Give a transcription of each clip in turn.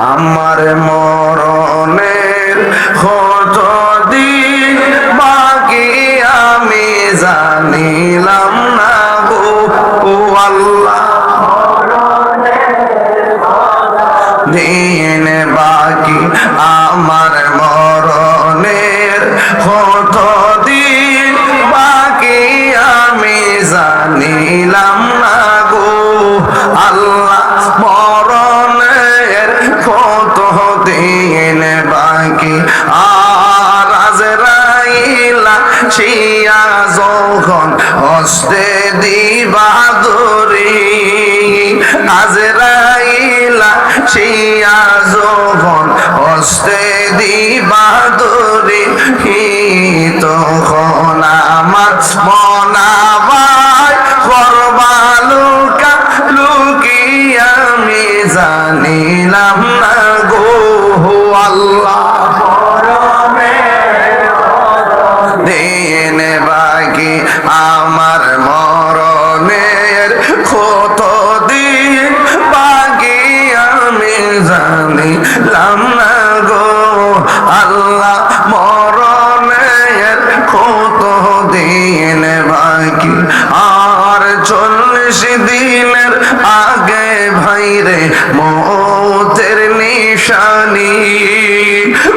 আমার মরণের কতদিন বাকি আমি জানিলাম না গো আল্লাহ দিন বাকি আমার মরণের কতদিন বাকি আমি জানিলাম না গো আল্লাহ মরণের কতদিন বাকি আর আজরাইলা শিয়া যখন হস্তে দিবা ধরি আজরাইলা শিয়া যখন হস্তে দিবা ধরি তখন আমার মনাবাই করবালুকা লুকি আমি জানিলাম না গো আল্লাহ দিন বাকি আমার মরণের কতদিন বাকি আমি জানিলাম না গো আল্লাহ মরণের কতদিন বাকি আর 40 দিনের আগে ভাইরে মৌতের নিশানি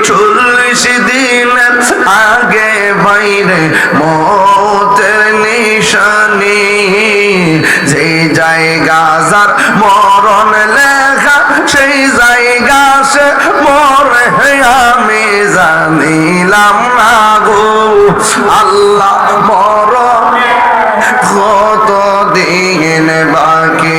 40 দিনের আগে ভাইরে মৌতের নিশানি যে জায়গা যার মরণ লেখা সেই জায়গা সে মরে আমি জানিলাম না গো আল্লাহ মরণ কতদিন বাকি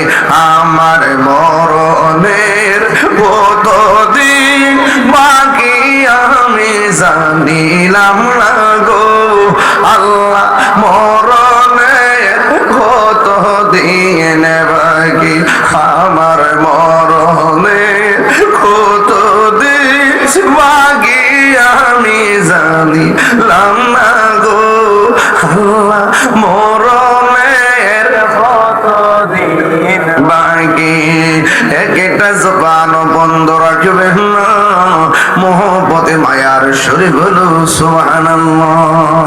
আমার মরণের কতদিন বাকি আমি জানিলাম না গো আল্লাহ মরণের কতদিন বাকি আমার মরণের কতদিন বাকি আমি জানিলাম না গো আল্লাহ মরণের কতদিন বাকি একটা জবান বন্ধ রাখবেন না মোহব্বতে মায়ার শরীফ বলো সুবহানাল্লাহ।